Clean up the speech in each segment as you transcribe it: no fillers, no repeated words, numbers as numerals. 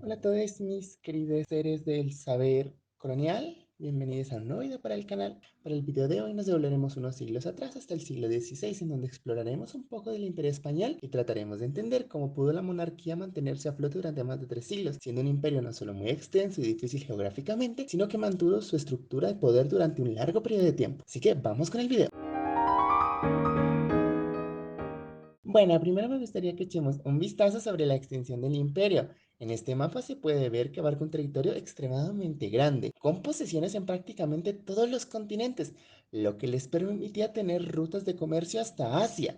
Hola a todos mis queridos seres del saber colonial. Bienvenidos a un nuevo video para el canal. Para el video de hoy nos devolveremos unos siglos atrás hasta el siglo XVI, en donde exploraremos un poco del Imperio Español y trataremos de entender cómo pudo la monarquía mantenerse a flote durante más de 3 siglos, siendo un imperio no solo muy extenso y difícil geográficamente, sino que mantuvo su estructura de poder durante un largo periodo de tiempo. Así que vamos con el video. Bueno, primero me gustaría que echemos un vistazo sobre la extensión del imperio. En este mapa se puede ver que abarca un territorio extremadamente grande, con posesiones en prácticamente todos los continentes, lo que les permitía tener rutas de comercio hasta Asia.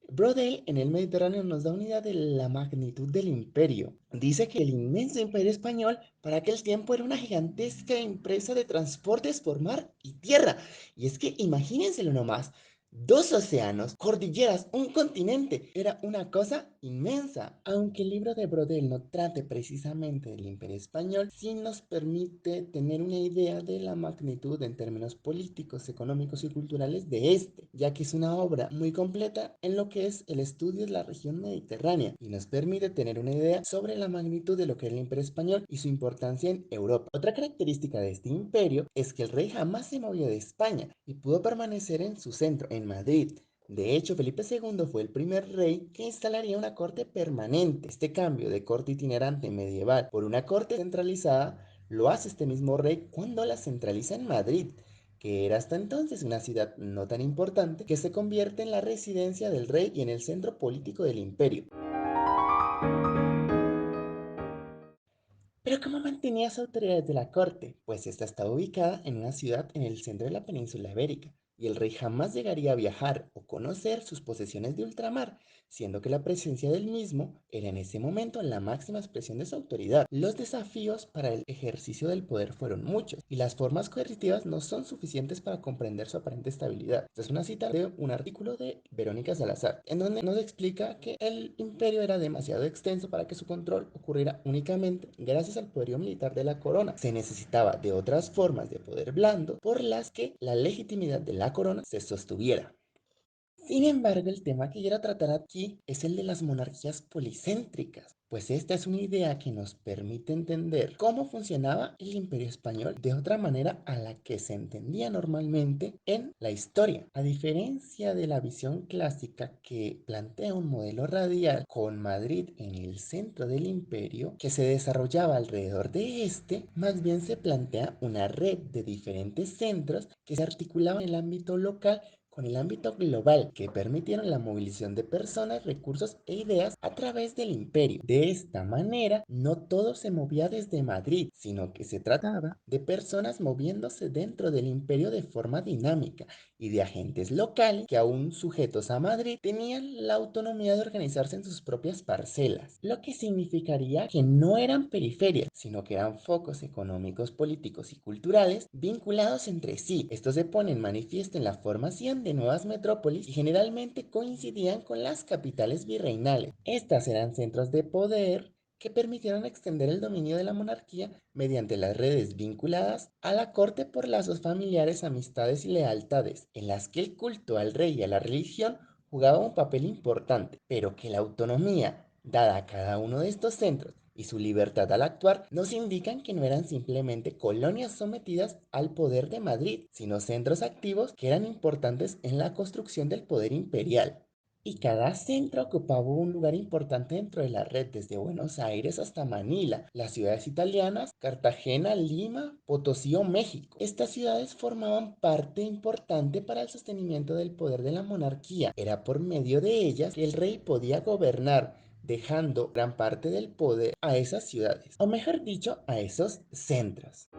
Brodel en el Mediterráneo nos da una idea de la magnitud del imperio. Dice que el inmenso imperio español para aquel tiempo era una gigantesca empresa de transportes por mar y tierra. Y es que imagínenselo nomás, dos océanos, cordilleras, un continente. Era una cosa inmensa. Aunque el libro de Brodel no trate precisamente del imperio español, sí nos permite tener una idea de la magnitud en términos políticos, económicos y culturales de este, ya que es una obra muy completa en lo que es el estudio de la región mediterránea y nos permite tener una idea sobre la magnitud de lo que era el imperio español y su importancia en Europa. Otra característica de este imperio es que el rey jamás se movió de España y pudo permanecer en su centro, en Madrid. De hecho, Felipe II fue el primer rey que instalaría una corte permanente. Este cambio de corte itinerante medieval por una corte centralizada lo hace este mismo rey cuando la centraliza en Madrid, que era hasta entonces una ciudad no tan importante, que se convierte en la residencia del rey y en el centro político del imperio. Pero ¿cómo mantenía su autoridad desde la corte? Pues esta estaba ubicada en una ciudad en el centro de la península ibérica, y el rey jamás llegaría a viajar o conocer sus posesiones de ultramar, siendo que la presencia del mismo era en ese momento la máxima expresión de su autoridad. Los desafíos para el ejercicio del poder fueron muchos, y las formas coercitivas no son suficientes para comprender su aparente estabilidad. Esta es una cita de un artículo de Verónica Salazar, en donde nos explica que el imperio era demasiado extenso para que su control ocurriera únicamente gracias al poderío militar de la corona. Se necesitaba de otras formas de poder blando por las que la legitimidad de la corona se sostuviera. Sin embargo, el tema que quiero tratar aquí es el de las monarquías policéntricas, pues esta es una idea que nos permite entender cómo funcionaba el imperio español de otra manera a la que se entendía normalmente en la historia. A diferencia de la visión clásica que plantea un modelo radial con Madrid en el centro del imperio que se desarrollaba alrededor de este, más bien se plantea una red de diferentes centros que se articulaban en el ámbito local con el ámbito global que permitieron la movilización de personas, recursos e ideas a través del imperio. De esta manera, no todo se movía desde Madrid, sino que se trataba de personas moviéndose dentro del imperio de forma dinámica y de agentes locales que aún sujetos a Madrid tenían la autonomía de organizarse en sus propias parcelas, lo que significaría que no eran periferias, sino que eran focos económicos, políticos y culturales vinculados entre sí. Esto se pone en manifiesto en la formación de nuevas metrópolis y generalmente coincidían con las capitales virreinales. Estas eran centros de poder que permitieron extender el dominio de la monarquía mediante las redes vinculadas a la corte por lazos familiares, amistades y lealtades, en las que el culto al rey y a la religión jugaba un papel importante, pero que la autonomía dada a cada uno de estos centros y su libertad al actuar nos indican que no eran simplemente colonias sometidas al poder de Madrid, sino centros activos que eran importantes en la construcción del poder imperial. Y cada centro ocupaba un lugar importante dentro de la red, desde Buenos Aires hasta Manila, las ciudades italianas, Cartagena, Lima, Potosí o México. Estas ciudades formaban parte importante para el sostenimiento del poder de la monarquía. Era por medio de ellas que el rey podía gobernar, dejando gran parte del poder a esas ciudades, o mejor dicho, a esos centros.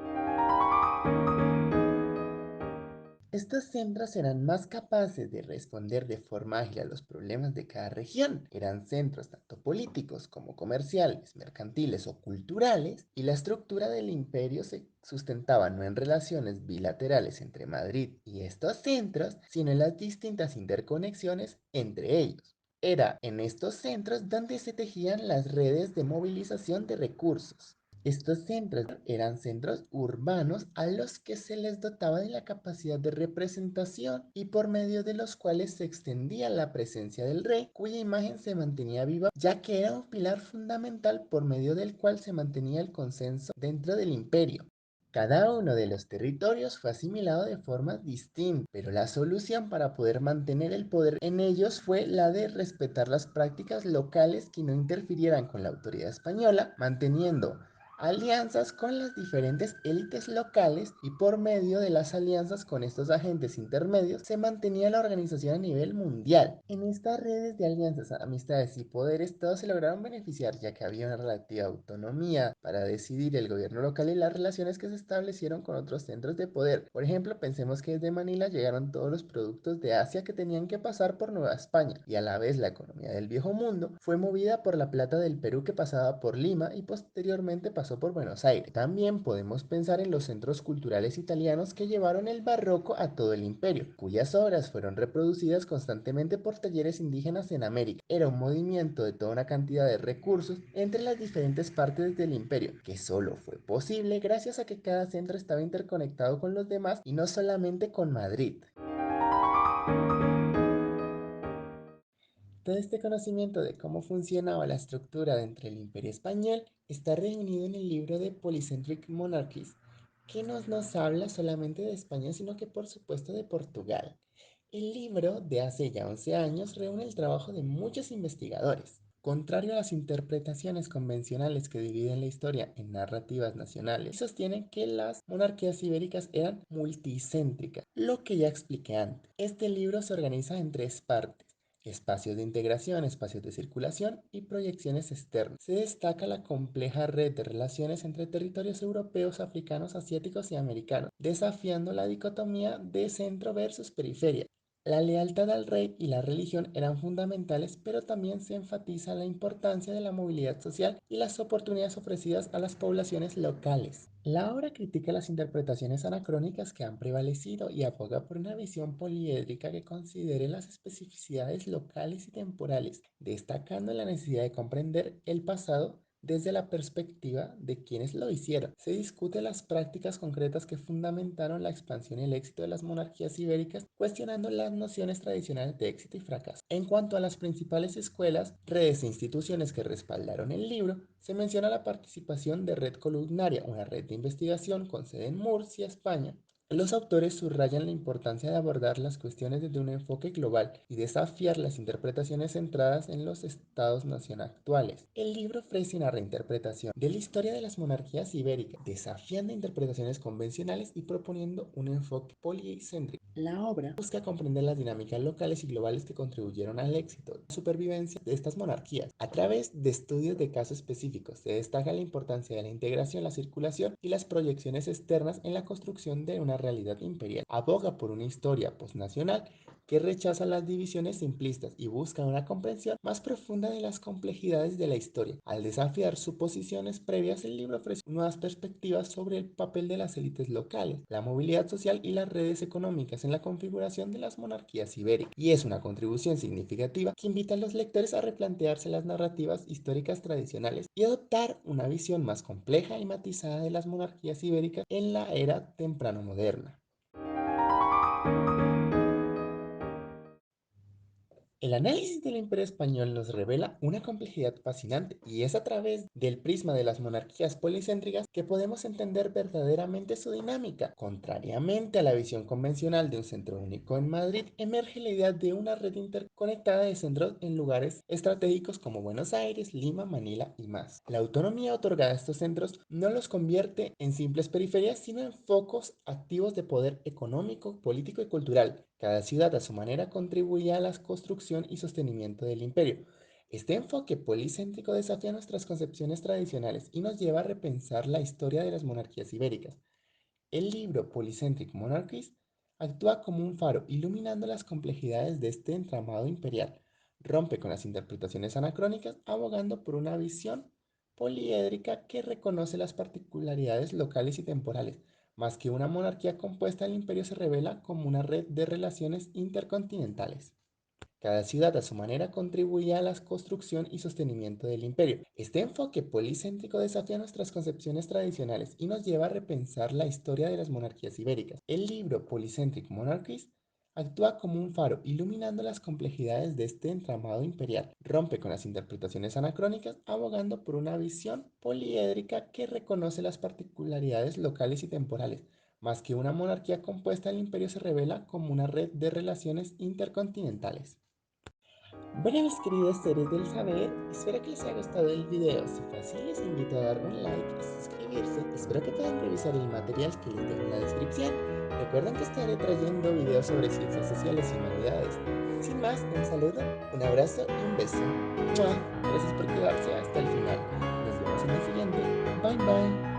Estos centros eran más capaces de responder de forma ágil a los problemas de cada región. Eran centros tanto políticos como comerciales, mercantiles o culturales, y la estructura del imperio se sustentaba no en relaciones bilaterales entre Madrid y estos centros, sino en las distintas interconexiones entre ellos. Era en estos centros donde se tejían las redes de movilización de recursos. Estos centros eran centros urbanos a los que se les dotaba de la capacidad de representación y por medio de los cuales se extendía la presencia del rey, cuya imagen se mantenía viva, ya que era un pilar fundamental por medio del cual se mantenía el consenso dentro del imperio. Cada uno de los territorios fue asimilado de forma distinta, pero la solución para poder mantener el poder en ellos fue la de respetar las prácticas locales que no interfirieran con la autoridad española, manteniendo alianzas con las diferentes élites locales y por medio de las alianzas con estos agentes intermedios se mantenía la organización a nivel mundial. En estas redes de alianzas, amistades y poderes todos se lograron beneficiar ya que había una relativa autonomía para decidir el gobierno local y las relaciones que se establecieron con otros centros de poder. Por ejemplo, pensemos que desde Manila llegaron todos los productos de Asia que tenían que pasar por Nueva España y a la vez la economía del viejo mundo fue movida por la plata del Perú que pasaba por Lima y posteriormente pasó por Buenos Aires. También podemos pensar en los centros culturales italianos que llevaron el barroco a todo el imperio, cuyas obras fueron reproducidas constantemente por talleres indígenas en América. Era un movimiento de toda una cantidad de recursos entre las diferentes partes del imperio, que solo fue posible gracias a que cada centro estaba interconectado con los demás y no solamente con Madrid. Todo este conocimiento de cómo funcionaba la estructura dentro del Imperio Español está reunido en el libro de Polycentric Monarchies, que no nos habla solamente de España, sino que por supuesto de Portugal. El libro de hace ya 11 años reúne el trabajo de muchos investigadores. Contrario a las interpretaciones convencionales que dividen la historia en narrativas nacionales, sostienen que las monarquías ibéricas eran multicéntricas, lo que ya expliqué antes. Este libro se organiza en tres partes: espacios de integración, espacios de circulación y proyecciones externas. Se destaca la compleja red de relaciones entre territorios europeos, africanos, asiáticos y americanos, desafiando la dicotomía de centro versus periferia. La lealtad al rey y la religión eran fundamentales, pero también se enfatiza la importancia de la movilidad social y las oportunidades ofrecidas a las poblaciones locales. La obra critica las interpretaciones anacrónicas que han prevalecido y aboga por una visión poliédrica que considere las especificidades locales y temporales, destacando la necesidad de comprender el pasado desde la perspectiva de quienes lo hicieron. Se discute las prácticas concretas que fundamentaron la expansión y el éxito de las monarquías ibéricas, cuestionando las nociones tradicionales de éxito y fracaso. En cuanto a las principales escuelas, redes e instituciones que respaldaron el libro, se menciona la participación de Red Columnaria, una red de investigación con sede en Murcia, España. Los autores subrayan la importancia de abordar las cuestiones desde un enfoque global y desafiar las interpretaciones centradas en los estados-nación actuales. El libro ofrece una reinterpretación de la historia de las monarquías ibéricas, desafiando interpretaciones convencionales y proponiendo un enfoque policéntrico. La obra busca comprender las dinámicas locales y globales que contribuyeron al éxito y la supervivencia de estas monarquías. A través de estudios de casos específicos, se destaca la importancia de la integración, la circulación y las proyecciones externas en la construcción de una realidad imperial. Aboga por una historia postnacional que rechaza las divisiones simplistas y busca una comprensión más profunda de las complejidades de la historia. Al desafiar suposiciones previas, el libro ofrece nuevas perspectivas sobre el papel de las élites locales, la movilidad social y las redes económicas en la configuración de las monarquías ibéricas. Y es una contribución significativa que invita a los lectores a replantearse las narrativas históricas tradicionales y adoptar una visión más compleja y matizada de las monarquías ibéricas en la era temprano moderna. El análisis del Imperio Español nos revela una complejidad fascinante y es a través del prisma de las monarquías policéntricas que podemos entender verdaderamente su dinámica. Contrariamente a la visión convencional de un centro único en Madrid, emerge la idea de una red interconectada de centros en lugares estratégicos como Buenos Aires, Lima, Manila y más. La autonomía otorgada a estos centros no los convierte en simples periferias, sino en focos activos de poder económico, político y cultural. Cada ciudad a su manera contribuía a la construcción y sostenimiento del imperio. Este enfoque policéntrico desafía nuestras concepciones tradicionales y nos lleva a repensar la historia de las monarquías ibéricas. El libro Polycentric Monarchies actúa como un faro iluminando las complejidades de este entramado imperial. Rompe con las interpretaciones anacrónicas, abogando por una visión poliédrica que reconoce las particularidades locales y temporales. Más que una monarquía compuesta, el imperio se revela como una red de relaciones intercontinentales. Cada ciudad a su manera contribuía a la construcción y sostenimiento del imperio. Este enfoque policéntrico desafía nuestras concepciones tradicionales y nos lleva a repensar la historia de las monarquías ibéricas. El libro Polycentric Monarchies actúa como un faro, iluminando las complejidades de este entramado imperial. Rompe con las interpretaciones anacrónicas, abogando por una visión poliédrica que reconoce las particularidades locales y temporales. Más que una monarquía compuesta, el imperio se revela como una red de relaciones intercontinentales. Bueno, mis queridos seres del saber, espero que les haya gustado el video. Si fue así, les invito a dar un like y suscribirse. Espero que puedan revisar el material que les dejo en la descripción. Recuerden que estaré trayendo videos sobre ciencias sociales y humanidades. Sin más, un saludo, un abrazo y un beso. ¡Mua! Gracias por quedarse hasta el final. Nos vemos en el siguiente. Bye bye.